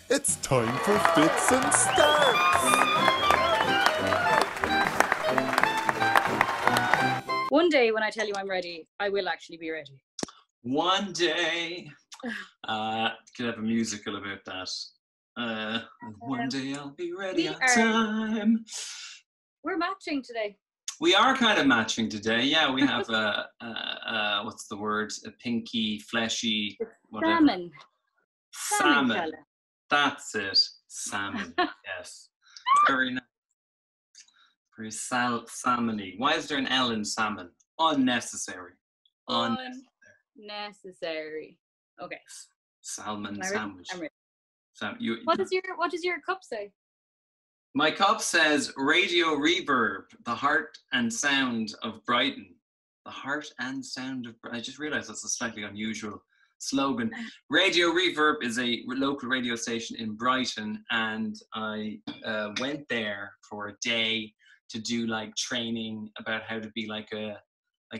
It's time for Fits and Starts. One day when I tell you I'm ready, I will actually be ready. One day. Could have a musical about that. One day I'll be ready on time. We're matching today. We are kind of matching today. Yeah, we have what's the word? A pinky, fleshy, whatever. Salmon. Salmon. Colour. That's it. Salmon. Yes. Very nice. Very salmony. Why is there an L in salmon? Unnecessary. Unnecessary. Okay. Salmon sandwich. I'm ready. What does your cup say? My cup says Radio Reverb, the heart and sound of Brighton. The heart and sound of Brighton. I just realized that's a slightly unusual slogan. Radio Reverb is a local radio station in Brighton, and I went there for a day to do like training about how to be like a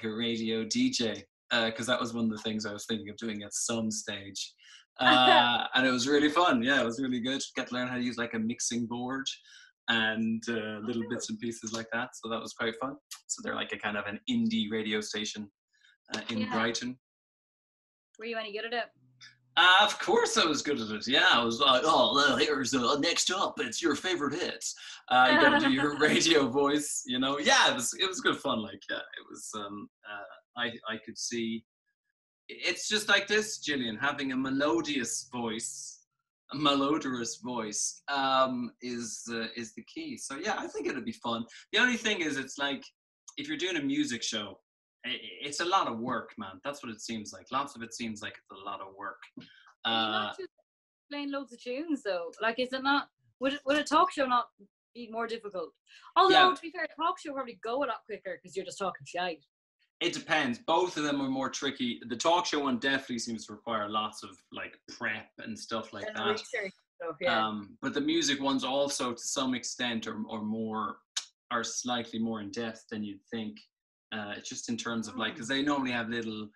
radio DJ, because that was one of the things I was thinking of doing at some stage. And it was really fun. Yeah, it was really good. Get to learn how to use like a mixing board and little bits and pieces like that. So that was quite fun. So they're like a kind of an indie radio station in Brighton. Were you any good at it? Of course I was good at it. Yeah, I was like, oh, well, here's next up. It's your favorite hits. You got to do your radio voice, you know. Yeah, it was good fun. Like, yeah, it was. I could see. It's just like this, Gillian, having a melodious voice, a melodious voice, is the key. So yeah, I think it'll be fun. The only thing is, it's like if you're doing a music show, it's a lot of work, man. That's what it seems like. Lots of it seems like it's a lot of work. You're not just playing loads of tunes, though. Like, is it not? Would a talk show not be more difficult? Although, to be fair, a talk show will probably go a lot quicker because you're just talking shite. It depends. Both of them are more tricky. The talk show one definitely seems to require lots of like prep and stuff like that. Research stuff, yeah. But the music ones also, to some extent, are slightly more in depth than you'd think. Just in terms of like, because they normally have little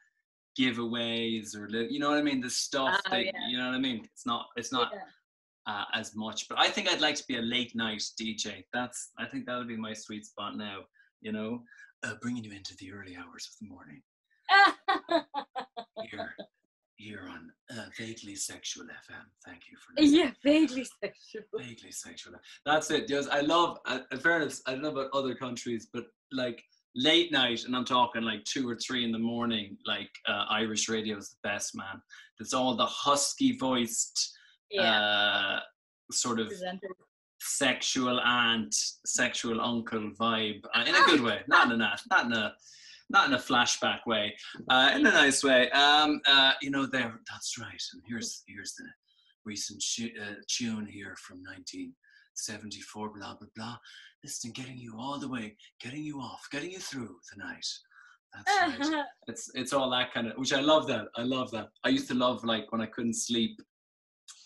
giveaways or you know what I mean. The stuff you know what I mean. It's not as much. But I think I'd like to be a late night DJ. I think that'll be my sweet spot now. You know. Bringing you into the early hours of the morning. Here on Vaguely Sexual FM. Thank you for listening. Yeah, Vaguely Sexual. Vaguely Sexual. That's it. Yes, I love, in fairness, I don't know about other countries, but like late night, and I'm talking like 2 or 3 in the morning, like Irish radio is the best, man. It's all the husky voiced sort of presenter. Sexual aunt, sexual uncle vibe in a good way, not in a flashback way, in a nice way. You know, that's right. And here's the recent tune here from 1974. Blah blah blah. Listen, getting you all the way, getting you off, getting you through the night. That's right. It's all that kind of, which I love that. I used to love like when I couldn't sleep.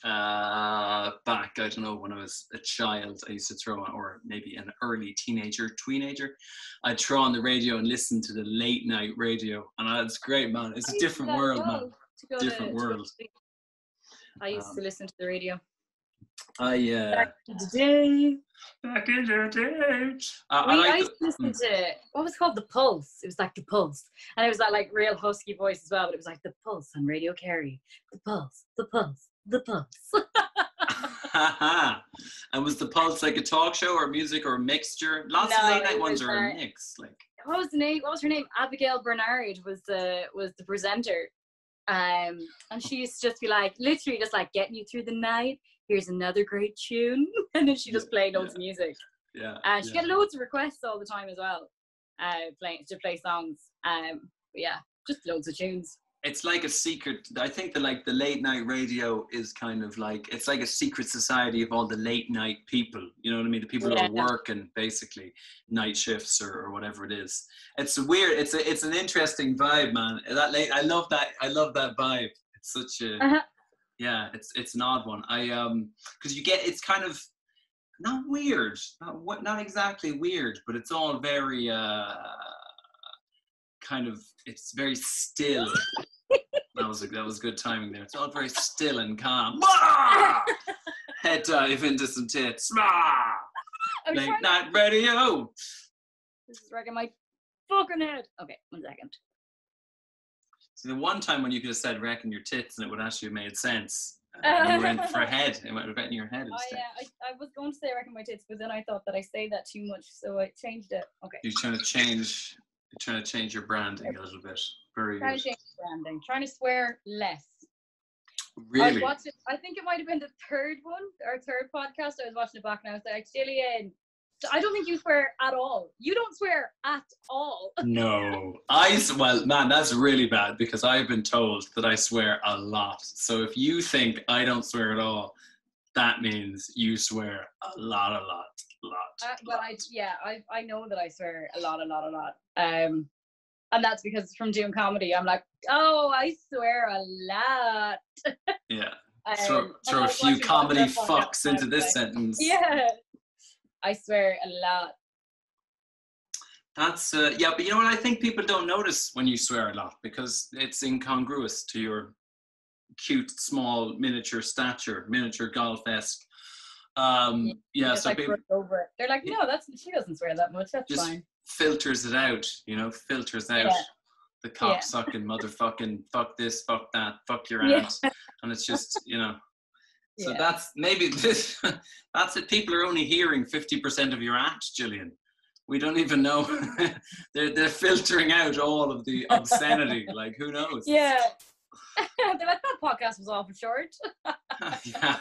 Back, I don't know, when I was a child, I used to throw on, or maybe an early tweenager, I'd throw on the radio and listen to the late night radio, and it's great, man. It's a different world, man. Different world. I used to listen to the radio. Back in the day. I used to listen to, what was it called? The Pulse. It was like The Pulse. And it was that like real husky voice as well, but it was like The Pulse on Radio Kerry. The Pulse, The Pulse, The Pulse. And was The Pulse like a talk show or music or a mixture? Lots of late night ones are a mix. Like, what was her name? Abigail Bernard was the presenter. And she used to just be like, literally just like getting you through the night. Here's another great tune. And then she just played loads of music. Yeah. And she get loads of requests all the time as well, to play songs. But yeah, just loads of tunes. It's like a secret. I think that like the late night radio is kind of like, it's like a secret society of all the late night people. You know what I mean? The people who are working basically night shifts or whatever it is. It's weird. It's an interesting vibe, man. I love that vibe. It's such a, yeah, it's an odd one. Cause it's kind of not weird, not exactly weird, but it's all very, kind of, it's very still. That was good timing there. It's all very still and calm. Head dive into some tits. Ah! I'm Late trying to- night radio. This is wrecking my fucking head. Okay, 1 second. See, the one time when you could have said wrecking your tits and it would actually have made sense. You went for a head. It went right in your head instead. I was going to say wrecking my tits, but then I thought that I say that too much, so I changed it. Okay. You're trying to change your branding a little bit. Very Trying good. to change branding. Trying to swear less. Really? I was watching, I think it might have been the third one, our third podcast. I was watching it back and I was like, Gillian, I don't think you swear at all. You don't swear at all. No. Well, man, that's really bad because I've been told that I swear a lot. So if you think I don't swear at all, that means you swear a lot. Well, I know that I swear a lot. And that's because from doing comedy, I'm like, oh, I swear a lot. Yeah. And Throw I a was few watching comedy other podcasts fucks and I into was this like, sentence. Yeah. I swear a lot. That's yeah, but you know what? I think people don't notice when you swear a lot because it's incongruous to your cute, small, miniature stature, miniature golf-esque. Yeah, so like people over it. They're like, no, she doesn't swear that much. That's just fine. filters it out, filters out the cock sucking motherfucking fuck this, fuck that, fuck your aunt, and it's just So that's maybe this. That's it. People are only hearing 50% of your act, Gillian. We don't even know. they're filtering out all of the obscenity. Like, who knows? Yeah. They're like, that podcast was awful short. Yeah.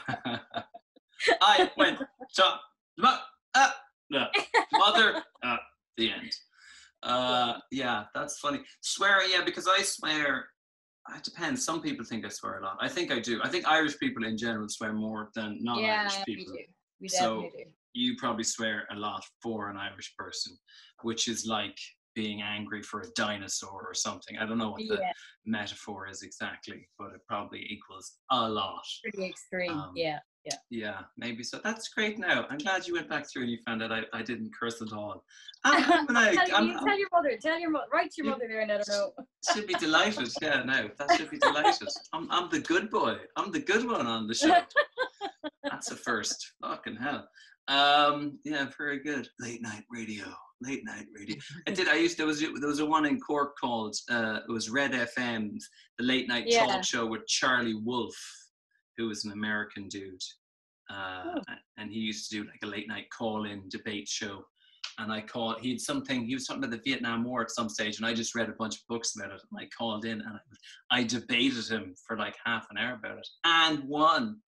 I went to mother. The end. Yeah, that's funny. Swearing, yeah, because I swear. It depends. Some people think I swear a lot. I think I do. I think Irish people in general swear more than non-Irish people. We definitely do. You probably swear a lot for an Irish person, which is like being angry for a dinosaur or something. I don't know what the metaphor is exactly, but it probably equals a lot. Pretty extreme. Yeah, maybe so. That's great. Now I'm glad you went back through and you found out I didn't curse at all. Tell your mother. Write to your mother there and let her know. Should be delighted. Yeah, no, that should be delighted. I'm the good boy. I'm the good one on the show. That's a first. Fucking hell. Yeah, very good. Late night radio. There was a one in Cork called it was Red FM's the late night talk show with Charlie Wolf, who was an American dude. And he used to do like a late night call-in debate show. And he was talking about the Vietnam War at some stage, and I just read a bunch of books about it, and I called in and I debated him for like half an hour about it and won,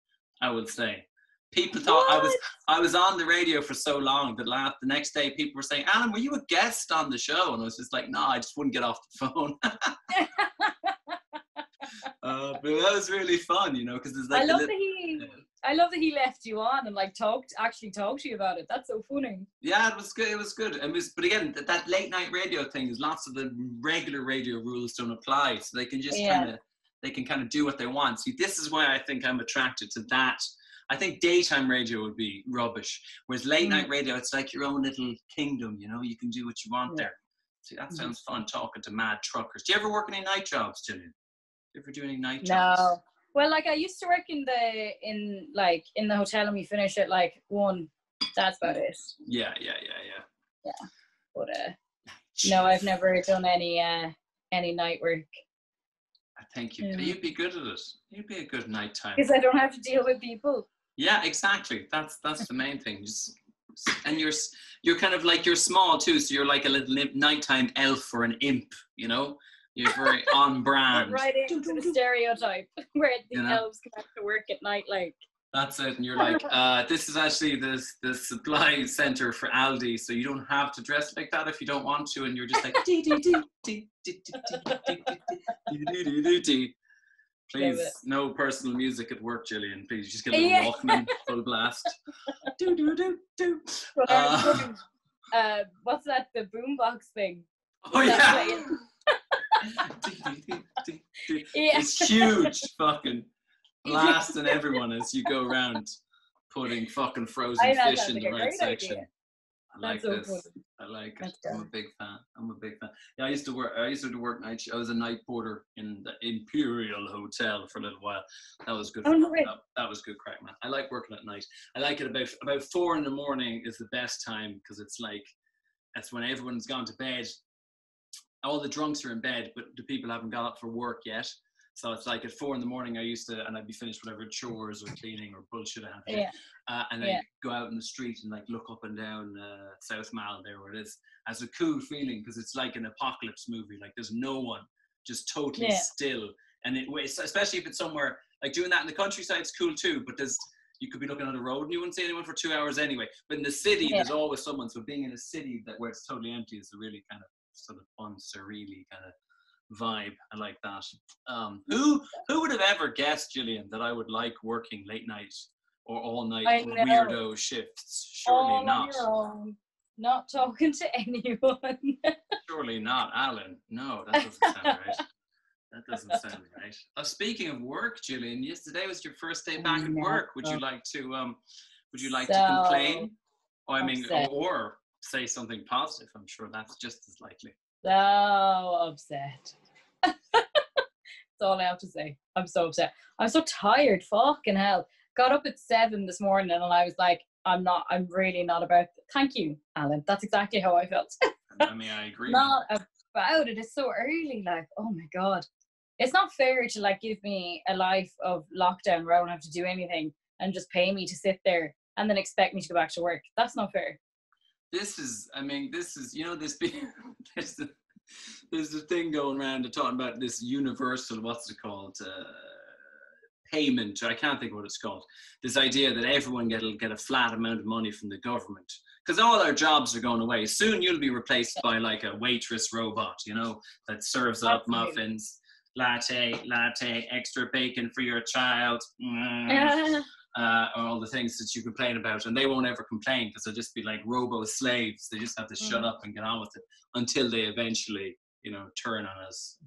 I would say. People thought I was on the radio for so long that the next day people were saying, Alan, were you a guest on the show? And I was just like, no, I just wouldn't get off the phone. But that was really fun, because there's like I love that he left you on and like actually talked to you about it. That's so funny. Yeah, it was good. But again, that late night radio thing is lots of the regular radio rules don't apply, so they can just kind of do what they want. See, this is why I think I'm attracted to that. I think daytime radio would be rubbish, whereas late night radio, it's like your own little kingdom. You can do what you want there. See, that sounds fun, talking to mad truckers. Do you ever work any night jobs, Gillian? Do you ever do any night jobs? No. Well, like I used to work in the hotel, and we finish at like 1. That's about it. Yeah. But no, I've never done any night work. I think you'd be good at it. You'd be a good nighttime. Because I don't have to deal with people. Yeah, exactly. That's the main thing. And you're kind of like, you're small too, so you're like a little nighttime elf or an imp. You're very on brand. Right into the stereotype where the elves come back to work at night, like. That's it, and you're like, this is actually the supply center for Aldi, so you don't have to dress like that if you don't want to, and you're just like, Please, no personal music at work, Gillian. Please, just get a little Walkman, full blast. What's that? The boombox thing. Oh yeah. It's huge, fucking blasting everyone as you go around putting fucking frozen fish in the right section. I like so this. funny. I like it. That's I'm a good. big fan. Yeah, I used to work night. I was a night porter in the Imperial Hotel for a little while. That was good. Oh, no way. That was good crack, man. I like working at night. I like it about 4 a.m. is the best time, because it's like that's when everyone's gone to bed. All the drunks are in bed, but the people haven't got up for work yet. So it's like at 4 a.m. and I'd be finished whatever chores or cleaning or bullshit I have to do. And I'd go out in the street and like look up and down South Mall there where it is, as a cool feeling, because it's like an apocalypse movie. Like there's no one, just totally still. And especially if it's somewhere like doing that in the countryside, it's cool too. But you could be looking on the road and you wouldn't see anyone for 2 hours anyway. But in the city, there's always someone. So being in a city where it's totally empty is a really kind of sort of fun, surreal kind of vibe. I like that. Who would have ever guessed, Gillian, that I would like working late night or all night weirdo shifts? Surely not. On your own, not talking to anyone. Surely not, Alan. No, that doesn't sound right. That doesn't sound right. Speaking of work, Gillian, yesterday was your first day back at work. Would you like to complain? Or say something positive? I'm sure that's just as likely. So upset. That's all I have to say. I'm so upset. I'm so tired. Fucking hell. Got up at 7 this morning and I was like, I'm really not about thank you, Alan. That's exactly how I felt. I mean, I agree. Not about it. It's so early. Like, oh my God. It's not fair to like give me a life of lockdown where I don't have to do anything and just pay me to sit there and then expect me to go back to work. That's not fair. This is, there's the thing going around to talking about this universal, what's it called, payment. I can't think of what it's called. This idea that everyone get a flat amount of money from the government, because all our jobs are going away. Soon you'll be replaced by like a waitress robot, that serves up muffins, latte, extra bacon for your child. All the things that you complain about, and they won't ever complain because they'll just be like robo slaves. They just have to shut up and get on with it until they eventually, turn on us.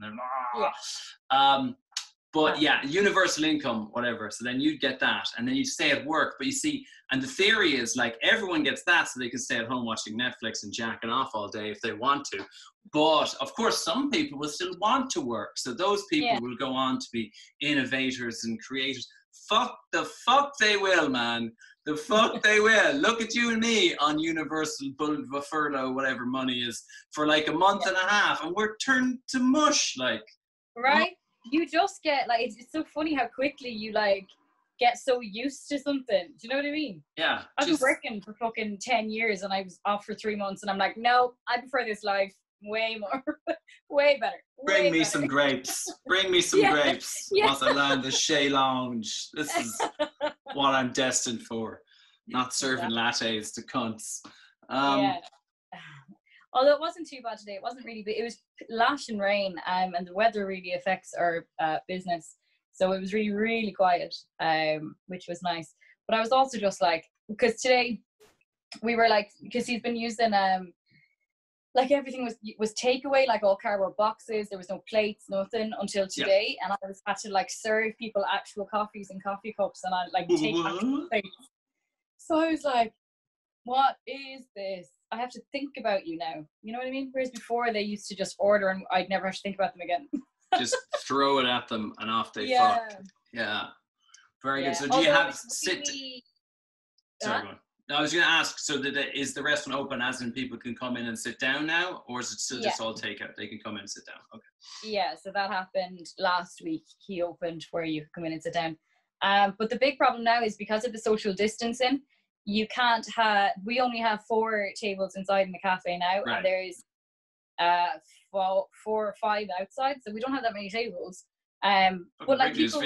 But universal income, whatever. So then you'd get that, and then you'd stay at work. But you see, and the theory is like everyone gets that so they can stay at home watching Netflix and jacking off all day if they want to. But of course, some people will still want to work. So those people will go on to be innovators and creators. The fuck they will, man. The fuck they will. Look at you and me on universal furlough, whatever money is, for like a month and a half, and we're turned to mush, like. Right? You just get, like, it's so funny how quickly you, like, get so used to something. Do you know what I mean? Yeah. I've been working for fucking 10 years, and I was off for 3 months, and I'm like, no, I prefer this life way more, way better. Bring me some grapes. Bring me some grapes. Once I land the Shea Lounge. This is what I'm destined for. Not serving lattes to cunts. Although it wasn't too bad today. It wasn't really big. It was lashing rain, and the weather really affects our business. So it was really, really quiet, which was nice. But I was also just like, because today we were like, because he's been using like everything was takeaway, like all cardboard boxes. There was no plates, nothing until today, and I had to like serve people actual coffees in coffee cups, and I like take actual plates. So I was like, what is this? I have to think about you now. You know what I mean? Whereas before they used to just order and I'd never have to think about them again. Just throw it at them and off they fuck. Yeah. Very good. So do you have Sorry, go on. No, I was going to ask, so is the restaurant open as in people can come in and sit down now, or is it still just all takeout? They can come in and sit down. Okay. Yeah, so that happened last week. He opened where you come in and sit down. But the big problem now is because of the social distancing, you can't we only have 4 tables inside in the cafe now, and there's 4 or 5 outside, so we don't have that many tables. But like people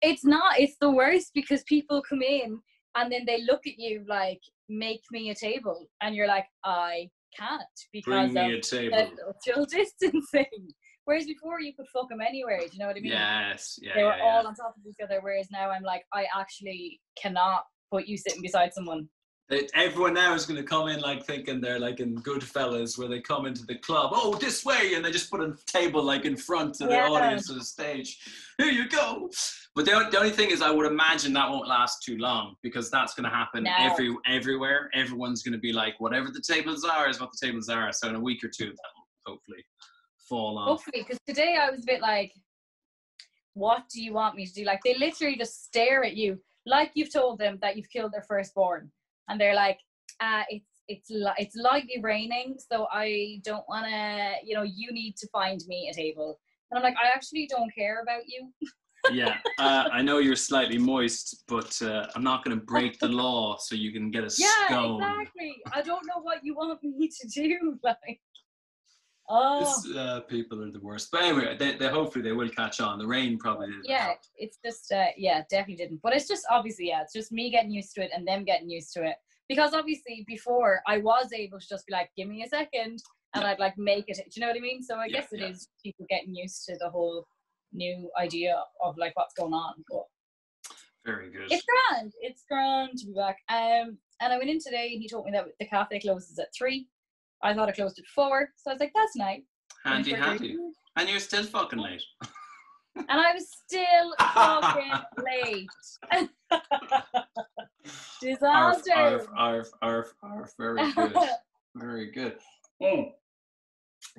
it's the worst, because people come in and then they look at you like, make me a table, and you're like, I can't because of social distancing. Whereas before you could fuck them anywhere, do you know what I mean? Yes, they were all on top of each other, whereas now I'm like, I actually cannot put you sitting beside someone. Everyone now is going to come in like thinking they're like in Goodfellas, where they come into the club, oh, this way, and they just put a table like in front of the audience of the stage. Here you go. But the only thing is, I would imagine that won't last too long, because that's going to happen everywhere. Everyone's going to be like, whatever the tables are is what the tables are. So in a week or two, that will hopefully fall off. Hopefully, because today I was a bit like, what do you want me to do? Like, they literally just stare at you like you've told them that you've killed their firstborn, and they're like, it's lightly raining, so I don't want to, you need to find me a table. And I'm like, I actually don't care about you. Yeah, I know you're slightly moist, but I'm not going to break the law so you can get a scone. Yeah, exactly. I don't know what you want me to do. Like, people are the worst. But anyway, they hopefully they will catch on. The rain probably didn't help. It's just definitely didn't. But it's just obviously it's just me getting used to it and them getting used to it. Because obviously before I was able to just be like, give me a second, and I'd like make it. Do you know what I mean? So I guess it is people getting used to the whole new idea of like what's going on. But very good. It's grand to be back. And I went in today and he told me that the cafe closes at 3. I thought it closed at 4, so I was like, that's nice. Handy. And you're still fucking late. And I was still fucking late. Disaster. Arf. Very good. Very good.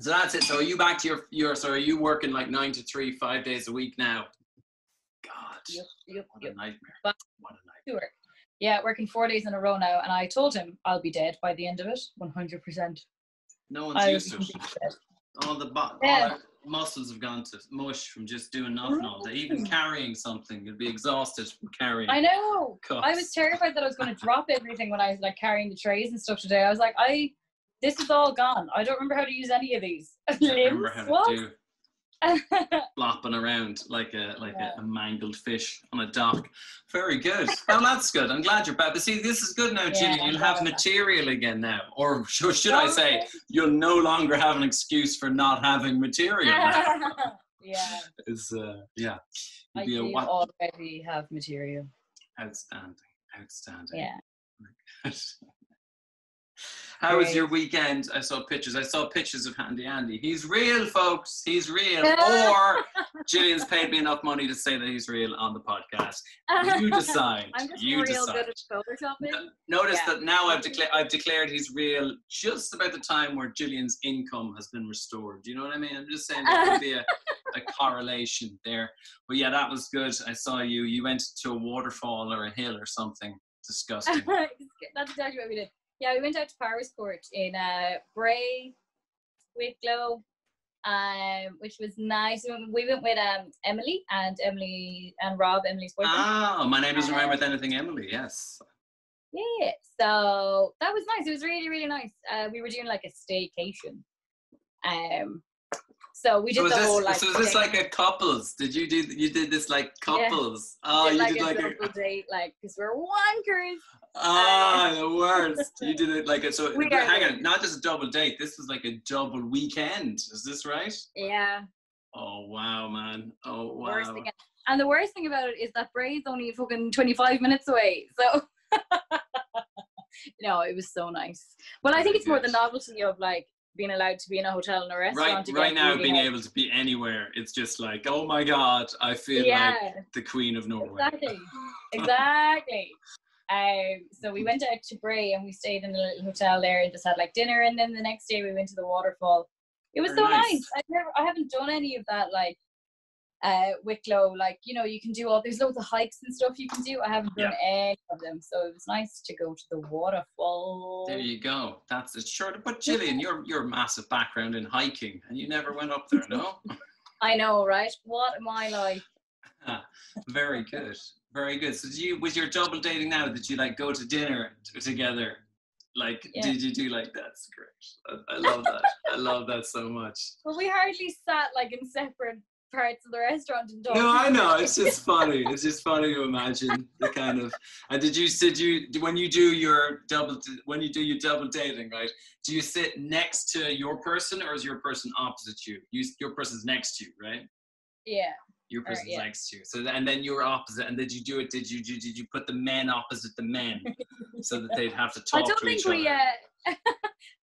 So that's it. So are you back to your so are you working like 9 to 3, 5 days a week now? God. Yep. What a nightmare. What a nightmare. Yeah, working 4 days in a row now, and I told him I'll be dead by the end of it, 100%. No one's used to it. All the muscles have gone to mush from just doing nothing all day. Even carrying something, you'll be exhausted from carrying. I know. Cups. I was terrified that I was going to drop everything when I was like carrying the trays and stuff today. I was like, this is all gone. I don't remember how to use any of these. I remember how to do flopping around like a mangled fish on a dock. Very good. Oh, that's good. I'm glad you're back. But see, this is good now, Gillian. You'll have material again now. Or should I say, you'll no longer have an excuse for not having material now. Yeah. I do already have material. Outstanding. Yeah. How was your weekend? I saw pictures of Handy Andy. He's real, folks. He's real. Or Gillian's paid me enough money to say that he's real on the podcast. You decide. I'm just real good at photoshopping. Notice that now I've declared he's real just about the time where Gillian's income has been restored. Do you know what I mean? I'm just saying there could be a correlation there. But yeah, that was good. I saw you went to a waterfall or a hill or something. Disgusting. That's exactly what we did. Yeah, we went out to Paris Court in Bray, Wicklow, which was nice. We went with Emily and Rob, Emily's boyfriend. Oh, my name doesn't rhyme with anything, Emily. Yes. Yeah, so that was nice. It was really, really nice. We were doing like a staycation. So we did whole like. So is this like a couples? You did this like couples? Yeah. Oh, you did like a double date, like because we're wankers. The worst. You did it like so. Hang on, not just a double date. This was like a double weekend. Is this right? Yeah. Oh wow, man. Oh wow. And the worst thing about it is that Bray's only fucking 25 minutes away. So. No, it was so nice. Well, I think it's more the novelty of like being allowed to be in a hotel and a restaurant. Right now, being able to be anywhere, it's just like, oh my God, I feel like the Queen of Norway. Exactly. So we went out to Bray and we stayed in a little hotel there and just had like dinner, and then the next day we went to the waterfall. It was so nice. I haven't done any of that like Wicklow, like you can do there's loads of hikes and stuff you can do. I haven't done any of them, so it was nice to go to the waterfall. There you go. That's it. Sure, but Gillian, your massive background in hiking, and you never went up there, no? I know, right? What am I like? Very good. So was your double dating now? Did you like go to dinner together? Like, did you do like that's great? I love that. I love that so much. Well, we hardly sat like in separate parts of the restaurant and talk. No, I know. It's just funny. It's just funny to imagine the kind of. And did you when you do your double dating, right? Do you sit next to your person or is your person opposite you? Your person's next to you, right? Yeah. Your person's yeah. next to you. So and then you were opposite. And did you do it? Did you put the men opposite the men so that they'd have to talk to each other?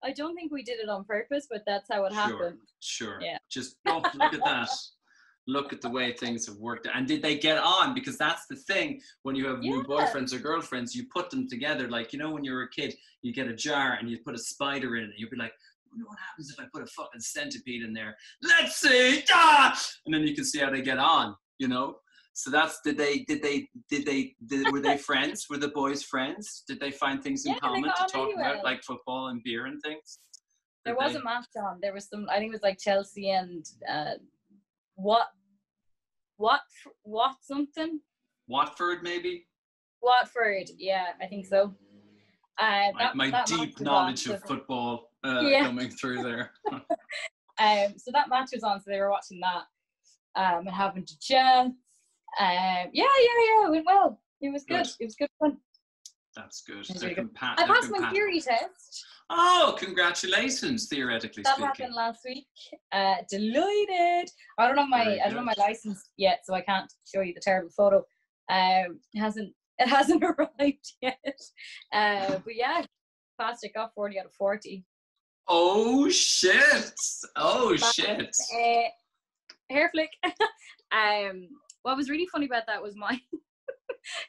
I don't think we did it on purpose, but that's how it happened. Sure. Yeah. Just look at that. Look at the way things have worked. And did they get on? Because that's the thing. When you have new boyfriends or girlfriends, you put them together. Like, you know, when you were a kid, you get a jar and you put a spider in it. And you'd be like, I wonder what happens if I put a fucking centipede in there. Let's see. Ah! And then you can see how they get on, you know? So that's, were they friends? Were the boys friends? Did they find things in common to talk about, like football and beer and things? There was a match on. There was some, I think it was like Chelsea and what something? Watford, maybe? Watford, yeah, I think so. My deep knowledge of football coming through there. So that match was on, so they were watching that and having to chat. It went well. It was good. It was good fun. That's good. Really good. I passed my theory test. Oh, congratulations! Theoretically speaking, that happened last week. Delighted. I don't have my license yet, so I can't show you the terrible photo. It hasn't arrived yet. But yeah, passed it. Got 40 out of 40. Oh shit! Shit! Hair flick. What was really funny about that was my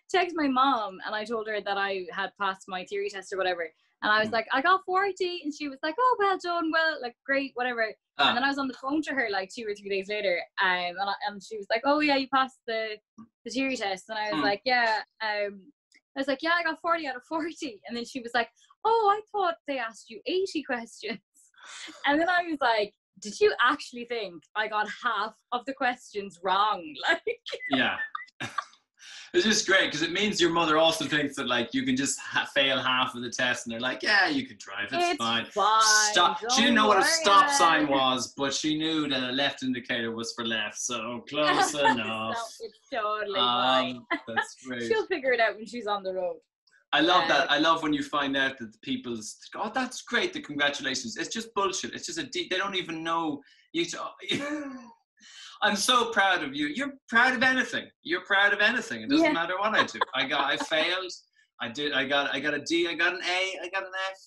text my mom, and I told her that I had passed my theory test or whatever, and I was like, I got 40, and she was like, oh, well done, well, like, great, whatever. And then I was on the phone to her like 2 or 3 days later, and she was like, oh yeah, you passed the theory test. And I was like, yeah, I got 40 out of 40. And then she was like, oh, I thought they asked you 80 questions. And then I was like, did you actually think I got half of the questions wrong? Like, yeah. It's just great because it means your mother also thinks that like you can just fail half of the test, and they're like, yeah, you can drive, it's fine. Stop. She didn't know what a stop sign was, but she knew that a left indicator was for left, so close enough. It's totally fine. That's great. She'll figure it out when she's on the road. I love that. I love when you find out that the people's, oh, that's great, the congratulations. It's just bullshit. It's just they don't even know you. I'm so proud of you. You're proud of anything. You're proud of anything. It doesn't matter what I do. I failed. I got a D. I got an A. I got an F.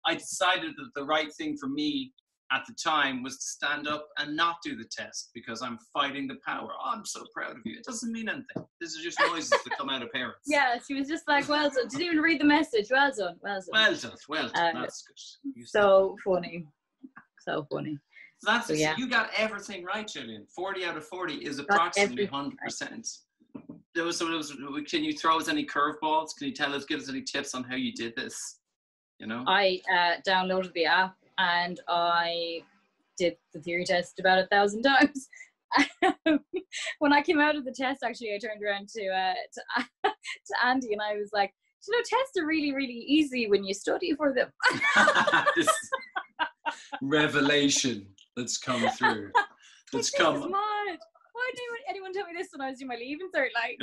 I decided that the right thing for me at the time was to stand up and not do the test because I'm fighting the power. Oh, I'm so proud of you. It doesn't mean anything. This is just noises that come out of parents. Yeah, she was just like, well done. Didn't even read the message. Well done. Well done. Well done. That's good. So funny. So funny. So you got everything right, Gillian. 40 out of 40 is approximately 100%. Can you throw us any curveballs? Can you give us any tips on how you did this? You know, I downloaded the app and I did the theory test about 1,000 times. When I came out of the test, actually, I turned around to Andy and I was like, you know, tests are really, really easy when you study for them. This revelation that's come through. That's come. This is mad. Why didn't anyone tell me this when I was doing my leaving cert? Like,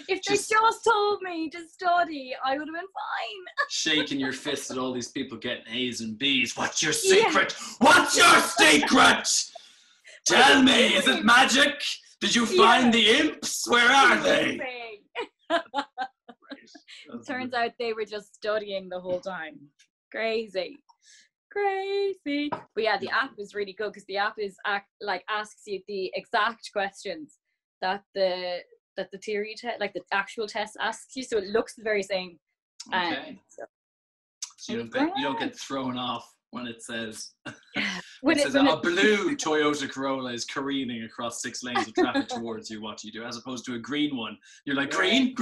if they just told me to study, I would have been fine. Shaking your fist at all these people getting A's and B's. What's your secret? What's your secret? Tell me, is it magic? Did you find the imps? Where are they? Turns out they were just studying the whole time. Crazy. But yeah, the app is really good because the app is asks you the exact questions that the theory test, like the actual test, asks you, so it looks the very same. Okay. So you don't get thrown off when it says a blue Toyota Corolla is careening across 6 lanes of traffic towards you. What do you do? As opposed to a green one, you're like, green?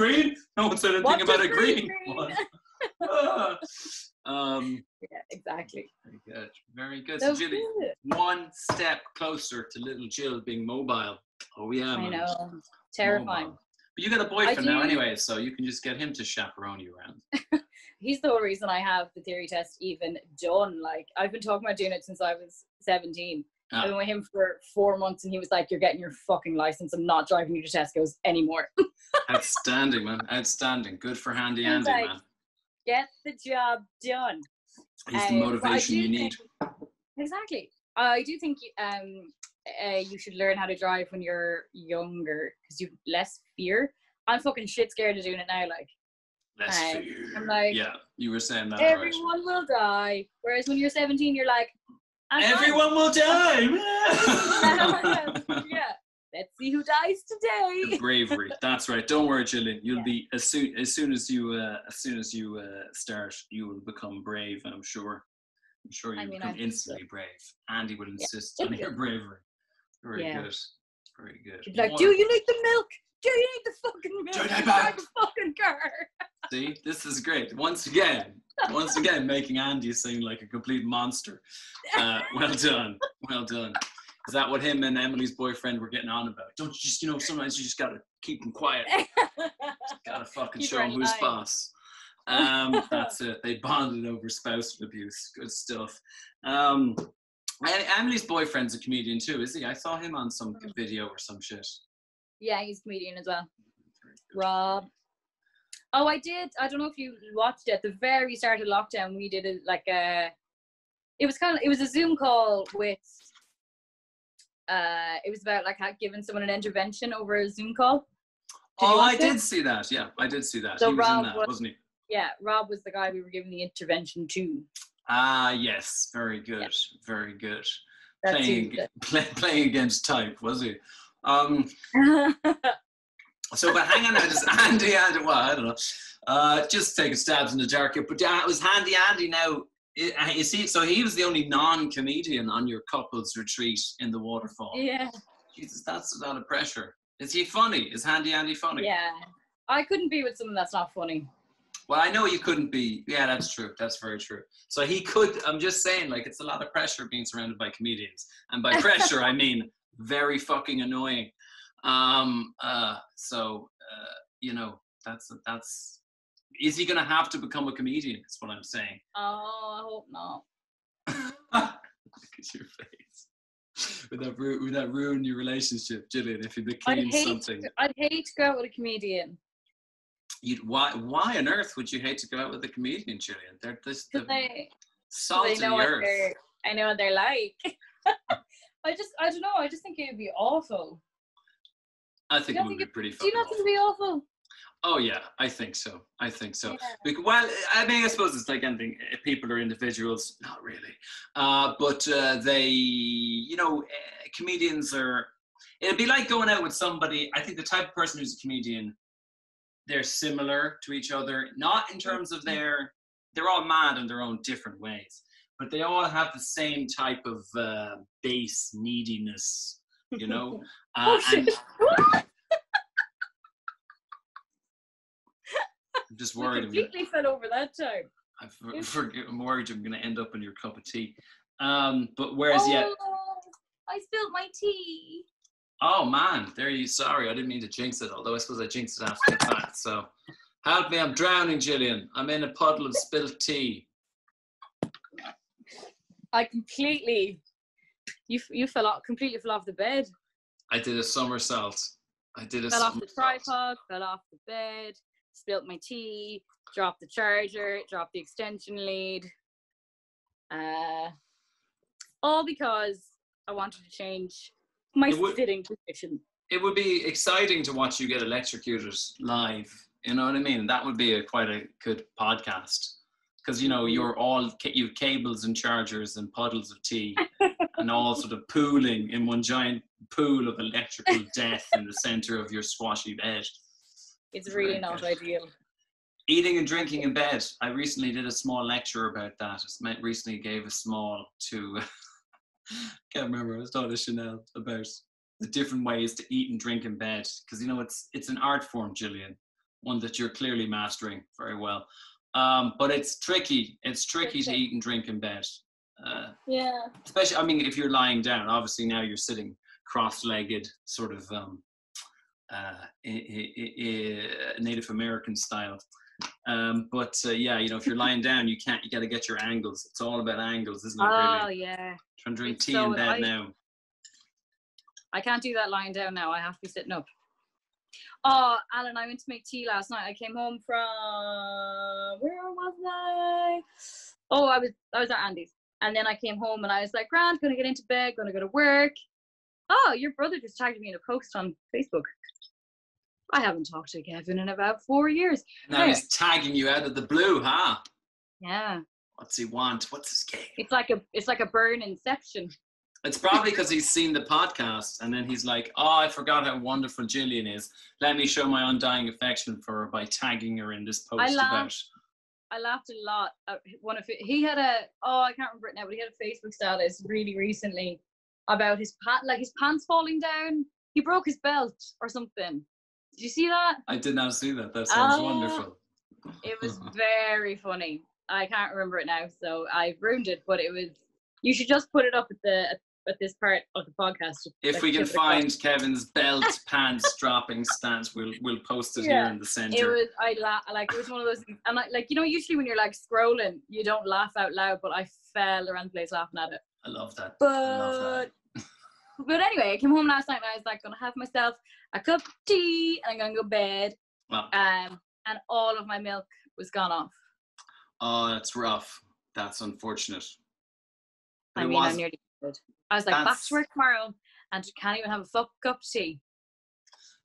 No one said anything about a green one. Yeah, exactly. Very good. So Jill, one step closer to little Gill being mobile. Oh yeah, man. I know. Terrifying. Mobile. But you got a boyfriend now anyway, so you can just get him to chaperone you around. He's the whole reason I have the theory test even done. Like, I've been talking about doing it since I was 17. I've been with him for 4 months and he was like, you're getting your fucking license. I'm not driving you to Tesco's anymore. Outstanding, man. Outstanding. Good for Handy Andy, like, man. Get the job done. He's the motivation you need. Exactly. I do think you should learn how to drive when you're younger because you've less fear. I'm fucking shit scared of doing it now. Like, Less fear. I'm like, yeah, you were saying that. Everyone will die. Whereas when you're 17, you're like, everyone will die. Yeah. Let's see who dies today. Bravery. That's right. Don't worry, Gillian. You'll be as soon as you start, you will become brave. I'm sure. I'm sure you'll become instantly brave. Andy will insist on your bravery. Very good. Very good. She's like, do you need the milk? Do you need the fucking milk? Do you need the fucking car? See, this is great. Once again, making Andy seem like a complete monster. Well done. Well done. Is that what him and Emily's boyfriend were getting on about? Don't you just, sometimes you just gotta keep them quiet. Gotta fucking show them who's boss. That's it. They bonded over spousal abuse. Good stuff. Emily's boyfriend's a comedian too, is he? I saw him on some video or some shit. Yeah, he's a comedian as well. Rob. Oh, I did. I don't know if you watched it. At the very start of lockdown, we did it like it was a Zoom call with. It was about like giving someone an intervention over a Zoom call. I did see that. Yeah, I did see that. So he was in that, wasn't he? Yeah, Rob was the guy we were giving the intervention to. Ah, yes. Very good. Yeah. Very good. Playing against type, was he? So, but hang on now, just Andy, well, I don't know. Just taking stabs in the dark here. But it was Handy Andy now. You see, so he was the only non-comedian on your couples retreat in the waterfall. Yeah. Jesus, that's a lot of pressure. Is he funny? Is Handy Andy funny? Yeah. I couldn't be with someone that's not funny. Well, I know you couldn't be. Yeah, that's true. That's very true. So he could, I'm just saying, like, it's a lot of pressure being surrounded by comedians. And by pressure, I mean very fucking annoying. That's is he going to have to become a comedian? Is what I'm saying. Oh, I hope not. Look at your face. Would that ruin your relationship, Gillian, if you became something? I'd hate to go out with a comedian. Why on earth would you hate to go out with a comedian, Gillian? They're salt of the earth. I know what they're like. I don't know. I just think it would be awful. I think it would be pretty fucking awful. Do you not think it would be awful? Oh yeah, I think so. Yeah. Well, I mean, I suppose it's like anything. People are individuals, not really, but they, comedians are. It'd be like going out with somebody. I think the type of person who's a comedian, they're similar to each other, not in terms of they're all mad in their own different ways, but they all have the same type of base neediness, Oh shit! I'm just worried. I completely fell over that time. I'm worried I'm going to end up in your cup of tea. But whereas I spilled my tea. Oh man, sorry, I didn't mean to jinx it, although I suppose I jinxed it after the fact. So help me, I'm drowning, Gillian. I'm in a puddle of spilled tea. I completely completely fell off the bed. I did a somersault. Fell off the tripod, fell off the bed, spilled my tea, dropped the charger, dropped the extension lead. All because I wanted to change my sitting position. It would be exciting to watch you get electrocuted live. You know what I mean? That would be quite a good podcast. Because, you've cables and chargers and puddles of tea and all sort of pooling in one giant pool of electrical death in the center of your squashy bed. It's really not ideal. Eating and drinking in bed. I recently did a small lecture about that. I recently gave a small to, can't remember, I was talking to Chanel about the different ways to eat and drink in bed. Because, it's an art form, Gillian, one that you're clearly mastering very well. But it's tricky. It's tricky to eat and drink in bed. Yeah. Especially, if you're lying down. Obviously, now you're sitting cross-legged, sort of Native American style. If you're lying down, you got to get your angles. It's all about angles, isn't it? Oh, really? yeah. Trying to drink tea in bed now. I can't do that lying down now. I have to be sitting up. Oh, Alan, I went to make tea last night. I came home from, where was I? Oh, I was at Andy's. And then I came home and I was like, Grant, gonna get into bed, gonna go to work. Oh, your brother just tagged me in a post on Facebook. I haven't talked to Kevin in about 4 years. Now he's tagging you out of the blue, huh? Yeah. What's he want? What's his game? It's like a burn inception. It's probably because he's seen the podcast and then he's like, oh, I forgot how wonderful Gillian is. Let me show my undying affection for her by tagging her in this post about. I laughed a lot at he had I can't remember it now, but he had a Facebook status really recently about his pants falling down. He broke his belt or something. Did you see that? I did not see that. That sounds wonderful. It was very funny. I can't remember it now, so I ruined it. But it was. You should just put it up at this part of the podcast. If we can find Kevin's belt pants dropping stance, we'll post it here in the center. It was. It was one of those things, and usually when you're like scrolling, you don't laugh out loud, but I fell around the place laughing at it. I love that. But anyway, I came home last night and I was like, gonna have myself a cup of tea and I'm gonna go to bed. Wow. And all of my milk was gone off. Oh, that's rough. That's unfortunate. I nearly did. I was like, back to work tomorrow and can't even have a fuck cup of tea.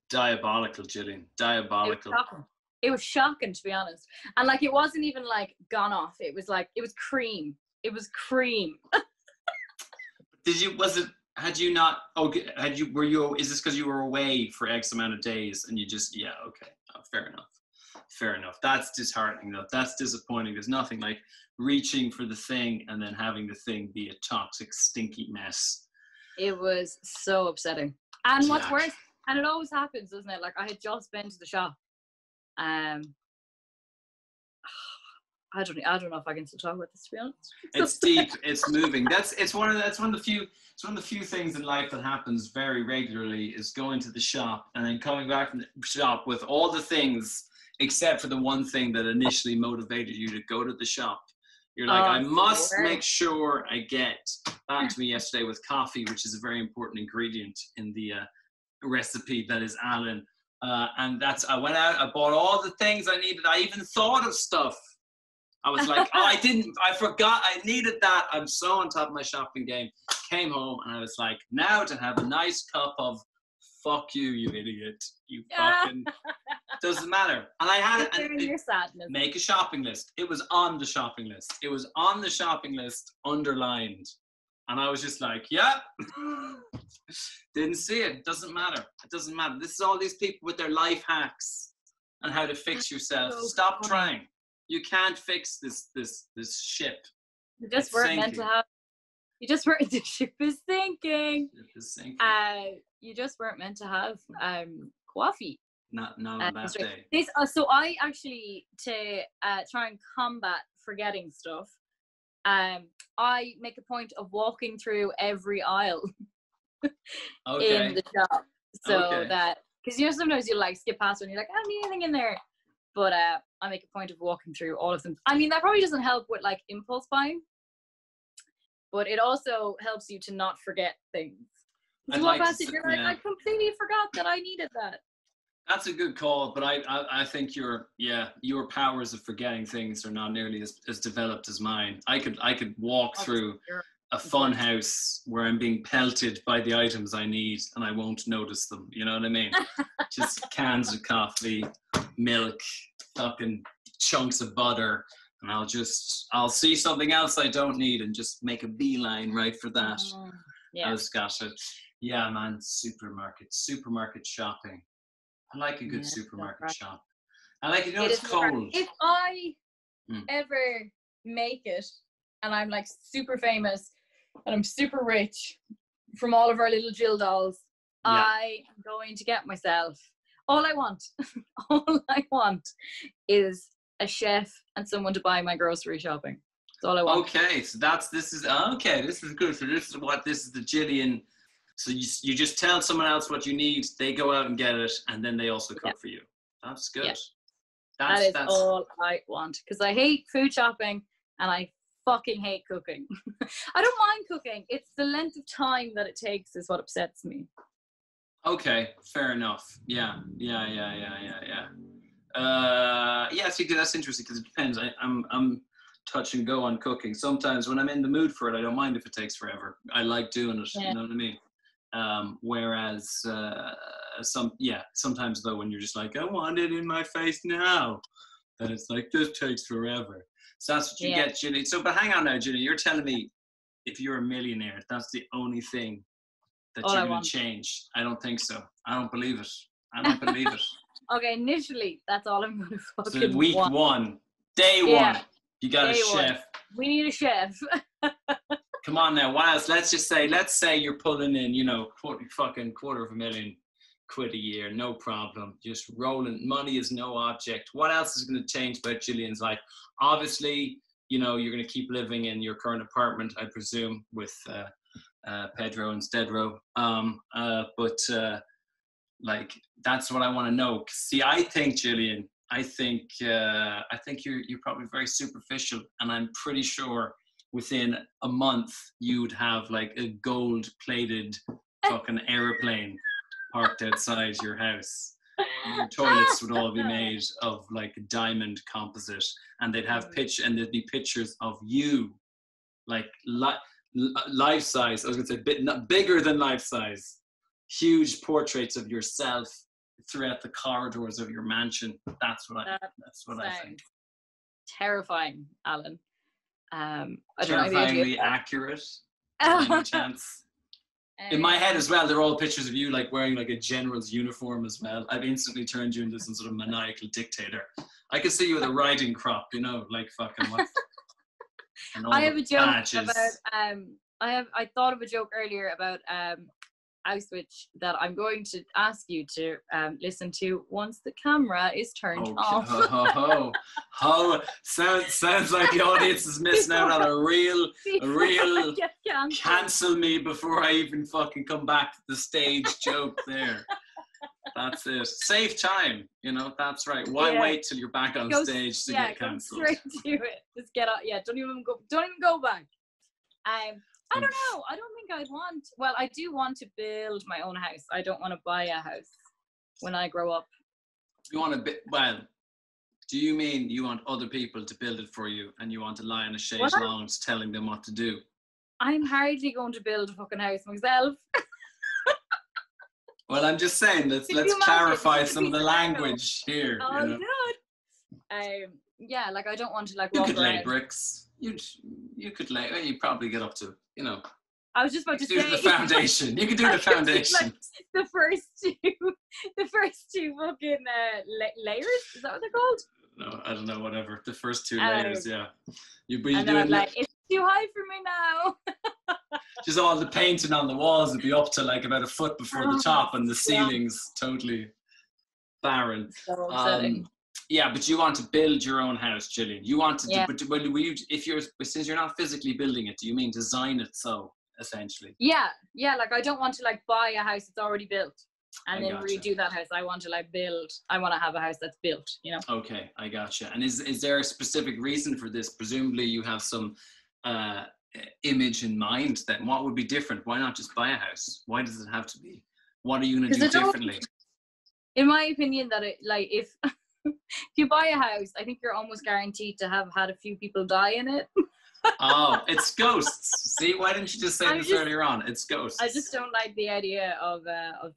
Diabolical, Gillian. Diabolical. It was shocking, to be honest. And like, it wasn't even like gone off. It was like, it was cream. Is this because you were away for X amount of days and you just, okay. Oh, fair enough. That's disheartening though. That's disappointing. There's nothing like reaching for the thing and then having the thing be a toxic, stinky mess. It was so upsetting. And what's worse, and it always happens, doesn't it? Like I had just been to the shop. I don't know if I can still talk about this, to be honest. It's deep. It's moving. It's one of the few things in life that happens very regularly is going to the shop and then coming back from the shop with all the things except for the one thing that initially motivated you to go to the shop. You're like, I must make sure I get back to me yesterday with coffee, which is a very important ingredient in the recipe that is Alan. And I went out, I bought all the things I needed. I even thought of stuff. I was like, I forgot I needed that. I'm so on top of my shopping game. Came home and I was like, now to have a nice cup of fuck you, you idiot. You fucking, doesn't matter. And I had it, make a shopping list. It was on the shopping list. It was on the shopping list, underlined. And I was just like, didn't see it. Doesn't matter. It doesn't matter. This is all these people with their life hacks and how to fix yourself. Stop trying. You can't fix this ship. You just weren't meant to have. You just weren't. The ship is sinking. You just weren't meant to have coffee. Not on that day. So I actually, to try and combat forgetting stuff, I make a point of walking through every aisle in the shop, so that because sometimes you like skip past and you're like, I don't need anything in there. But I make a point of walking through all of them. I mean, that probably doesn't help with like impulse buying, but it also helps you to not forget things. You're like, I completely forgot that I needed that. That's a good call, but I think your powers of forgetting things are not nearly as developed as mine. I could walk through a fun house where I'm being pelted by the items I need and I won't notice them. You know what I mean? Just cans of coffee, milk, fucking chunks of butter, and I'll see something else I don't need and just make a beeline right for that. I was gutted. Yeah, man, supermarket shopping. I like a good supermarket shop. I like it. It's cold. If I ever make it and I'm like super famous and I'm super rich from all of our little Gill dolls, I am going to get myself all I want is a chef and someone to buy my grocery shopping. That's all I want. Okay, so this is good. So this is the Gillian. So you just tell someone else what you need, they go out and get it, and then they also cook for you. That's good. Yeah. That's all I want, because I hate food shopping and I fucking hate cooking. I don't mind cooking. It's the length of time that it takes is what upsets me. Okay, fair enough. Yeah. See, that's interesting because it depends. I'm touch and go on cooking. Sometimes when I'm in the mood for it, I don't mind if it takes forever. I like doing it. Yeah. You know what I mean? Whereas sometimes though, when you're just like, I want it in my face now, then it's like, this takes forever. So that's what you get, Ginny. So, but hang on now, Ginny. You're telling me if you're a millionaire, that's the only thing that you're going to change? I don't think so. I don't believe it. I don't believe it. Okay, initially, that's all I'm going to fucking So week want. one, day one, you got a chef. We need a chef. Come on now. What else? Let's say you're pulling in, you know, $250,000 quid a year, no problem. Just rolling. Money is no object. What else is going to change about Gillian's life? Obviously, you know, you're going to keep living in your current apartment, I presume, with Pedro and Stedro. Like, that's what I want to know. See, I think, Gillian, I think you're probably very superficial, and I'm pretty sure within a month you'd have like a gold-plated fucking airplane parked outside your house. Your toilets would all be made of like diamond composite, and they'd have there'd be pictures of you, like life size. I was gonna say bigger than life size. Huge portraits of yourself throughout the corridors of your mansion. That's what I think. Terrifying, Alan. I don't Terrifyingly accurate. Any chance? In my head as well, they're all pictures of you like wearing like a general's uniform as well. I've instantly turned you into some sort of maniacal dictator. I could see you with a riding crop, you know, like fucking what? I have a joke about I thought of a joke earlier about Auschwitz that I'm going to ask you to listen to once the camera is turned off. Sounds like the audience is missing out on a real cancel me before I even fucking come back to the stage joke there. That's it. Save time, you know, that's right. Why wait till you're back on stage to get cancelled? Straight to it. Just get out. Yeah, don't even go back. I don't know. I don't think I'd want. Well, I do want to build my own house. I don't want to buy a house when I grow up. You want to well, do you mean you want other people to build it for you, and you want to lie on a chaise lounge telling them what to do? I'm hardly going to build a fucking house myself. Well, I'm just saying let's clarify some of the language here. Oh, you know? Good. Yeah, like I don't want to like. You could lay bricks. You could lay. Well, you probably get up to, you know. I was just about to say the foundation. You could do the foundation. Like the first two fucking layers. Is that what they're called? No, I don't know. Whatever. The first two layers. Yeah. And then I'm like, it's too high for me now. Just all the painting on the walls would be up to like about a foot before the top, and the ceilings totally barren. So upsetting. Yeah, but you want to build your own house, Gillian. You want to do, but since you're not physically building it, do you mean design it so, essentially? Yeah, like I don't want to like buy a house that's already built and then redo that house. I want to like build, I want to have a house that's built, you know? Okay, I gotcha. And is there a specific reason for this? Presumably you have some image in mind then. What would be different? Why not just buy a house? Why does it have to be? What are you going to do differently? In my opinion, that if you buy a house, I think you're almost guaranteed to have had a few people die in it. Oh, it's ghosts. See, why didn't you just say this earlier on? It's ghosts. I just don't like the idea of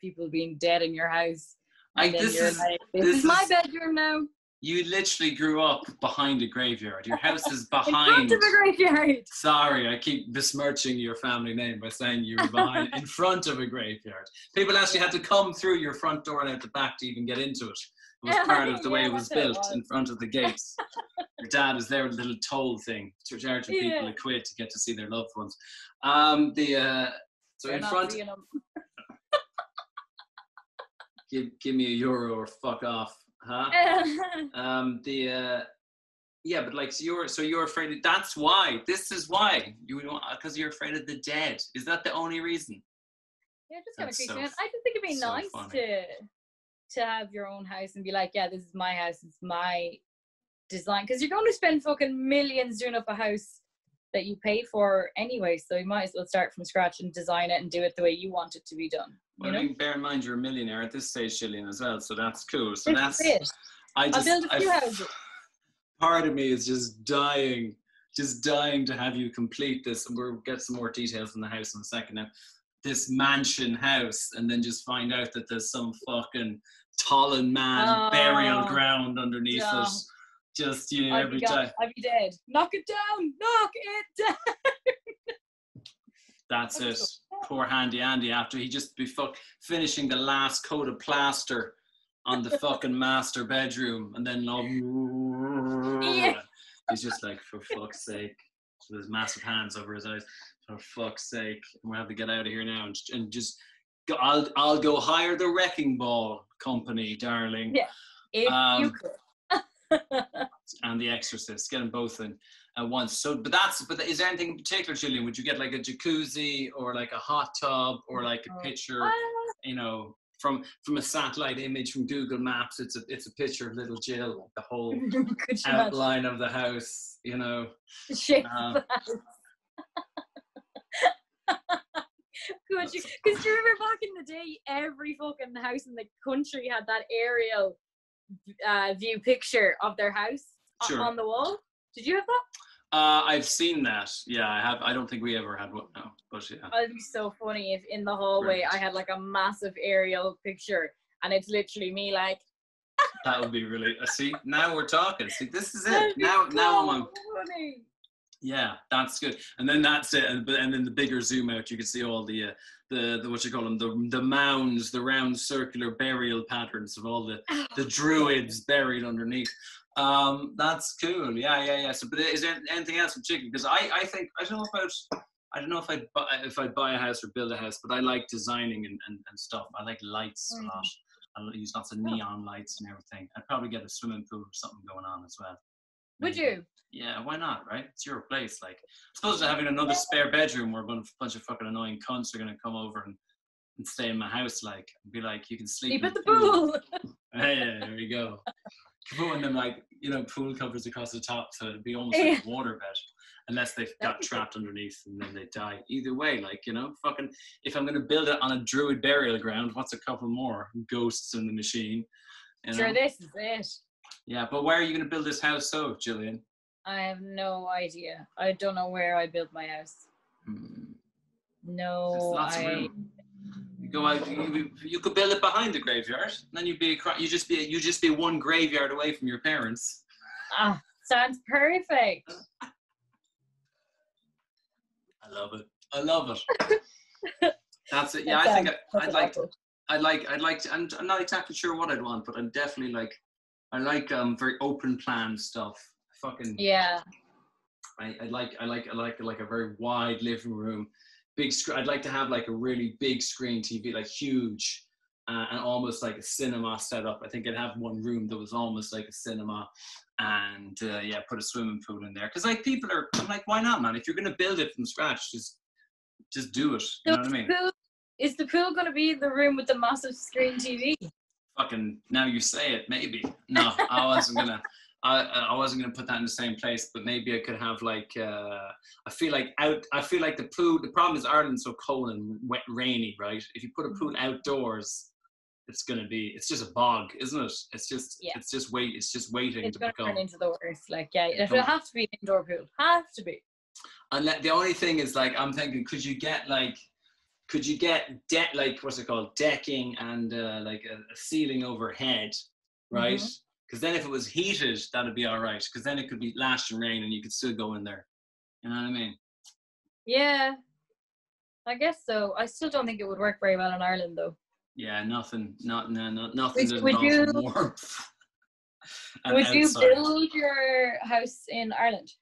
people being dead in your house. This is my bedroom now. You literally grew up behind a graveyard. Your house is behind. In front of a graveyard. Sorry, I keep besmirching your family name by saying you were behind, in front of a graveyard. People actually had to come through your front door and out the back to even get into it. It was part of the way it was built in front of the gates. Your dad was there with a little toll thing to charge people a quid to get to see their loved ones. So in front. Give me €1 or fuck off, huh? But like so you're afraid of, that's why. This is why because you're afraid of the dead. Is that the only reason? Yeah, just kind of creepy. I just think it'd be nice to have your own house and be like, yeah, this is my house, it's my design, because you're going to spend fucking millions doing up a house that you paid for anyway, so you might as well start from scratch and design it and do it the way you want it to be done. Well, I mean, bear in mind you're a millionaire at this stage, Gillian, as well, so that's cool. So that's it. I'll build a few houses. Part of me is just dying just dying to have you complete this. And we'll get some more details on the house in a second now. This mansion house, and then just find out that there's some fucking Tollan man burial ground underneath it. Just every time. I'd be dead. Knock it down. Knock it down. That's it. Poor Handy Andy, after he just be finishing the last coat of plaster on the fucking master bedroom, and then he's just like, for fuck's sake, with his massive hands over his eyes, for fuck's sake, we have to get out of here now, and just go, I'll go hire the wrecking ball company, darling. Yeah, if you could. And The Exorcist, get them both in at once. So, but is there anything in particular, Gillian? Would you get like a jacuzzi or like a hot tub or like a picture, from a satellite image from Google Maps? It's a picture of little Gill, like the whole outline of the house, The shape of the house. Could you? Because do you remember back in the day, every fucking house in the country had that aerial view picture of their house on the wall. Did you have that? I've seen that. Yeah, I have. I don't think we ever had one. No, but yeah. It'd be so funny if in the hallway I had like a massive aerial picture, and it's literally me like. That would be really. See, now we're talking. See, this is it. Now I'm on. Funny. Yeah, that's good. And then that's it. And then the bigger zoom out, you can see all the what you call them, the mounds, the round circular burial patterns of all the druids buried underneath. That's cool. Yeah. So, but is there anything else in particular? Because I think I don't know if I'd buy a house or build a house, but I like designing and stuff. I like lights a lot. I'll use lots of neon lights and everything. I'd probably get a swimming pool or something going on as well. Would you? Yeah, why not, right? It's your place. Like, I suppose having another spare bedroom where a bunch of fucking annoying cunts are going to come over and stay in my house, like, and be like, you can sleep at the pool. Yeah, there you go. Putting them, like, pool covers across the top, so it'd be almost like a water bed, unless they've got trapped underneath and then they die. Either way, like, fucking, if I'm going to build it on a druid burial ground, what's a couple more ghosts in the machine? Sure, this is it. Yeah, but where are you going to build this house, Gillian? I have no idea. I don't know where I built my house. No, there's lots of room. You go out. You could build it behind the graveyard, and then you just be one graveyard away from your parents. Sounds perfect. I love it. That's it. Yeah, I think I'd like to. I'm not exactly sure what I'd want, but I'm definitely like. I like very open plan stuff. Fucking yeah. I like a very wide living room, big screen. I'd like to have like a really big screen TV, like huge, and almost like a cinema setup. I think I'd have one room that was almost like a cinema, and put a swimming pool in there. Because like I'm like, why not, man? If you're gonna build it from scratch, just do it. You know what I mean? Is the pool gonna be the room with the massive screen TV? Fucking now you say it, maybe. No, I wasn't gonna. I wasn't gonna put that in the same place, but maybe I could have like. I feel like the pool. The problem is Ireland's so cold and wet, rainy, right? If you put a pool outdoors, it's just a bog, isn't it? It's just waiting. It's gonna turn into the worst. Like it'll have to be an indoor pool. Have to be. And the only thing is, like, I'm thinking, could you get like what's it called, decking and like a ceiling overhead, right? Because then if it was heated, that'd be all right. Because then it could be lashing rain and you could still go in there. You know what I mean? Yeah, I guess so. I still don't think it would work very well in Ireland, though. Yeah, nothing. Nothing. Would you build your house in Ireland?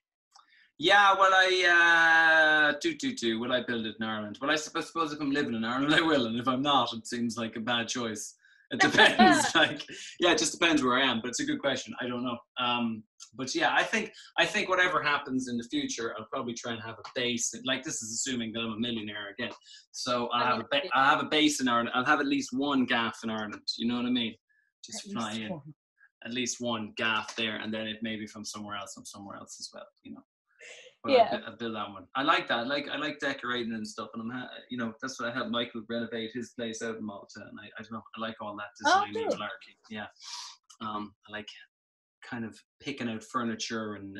Yeah, well, I Will I build it in Ireland? Well, I suppose if I'm living in Ireland, I will, and if I'm not, it seems like a bad choice. It depends. It just depends where I am. But it's a good question. I don't know. But yeah, I think whatever happens in the future, I'll probably try and have a base. Like, this is assuming that I'm a millionaire again. So I'll have a base in Ireland. I'll have at least one gaff in Ireland. You know what I mean? Just fly in. At least one gaff there, and then if maybe from somewhere else, I'm somewhere else as well. But yeah, I build that one. I like that. I like decorating and stuff, and that's what I helped Michael renovate his place out in Malta, and I don't know. I like all that design malarkey. Yeah, I like kind of picking out furniture and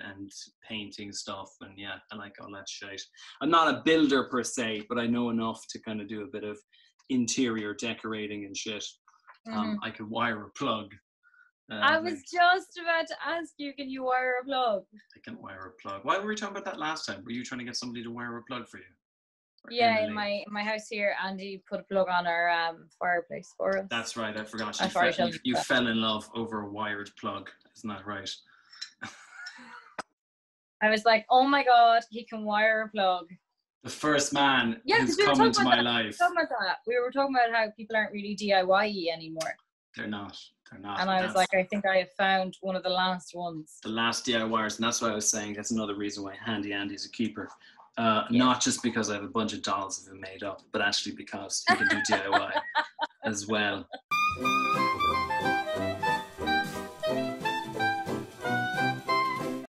painting stuff, and yeah, I like all that shit. I'm not a builder per se, but I know enough to kind of do a bit of interior decorating and shit. I could wire a plug. I was just about to ask you, can you wire a plug? I can wire a plug. Why were we talking about that last time? Were you trying to get somebody to wire a plug for you? Yeah, in my house here, Andy put a plug on our fireplace for us. That's right, I forgot. You fell in love over a wired plug, isn't that right? I was like, oh my God, he can wire a plug. The first man who's come into my life. We were talking about how people aren't really DIY-y anymore. They're not. And I was like, I think I have found one of the last ones. The last DIYers, and that's why I was saying that's another reason why Handy Andy's a keeper. Not just because I have a bunch of dolls of him made up, but actually because he can do DIY as well.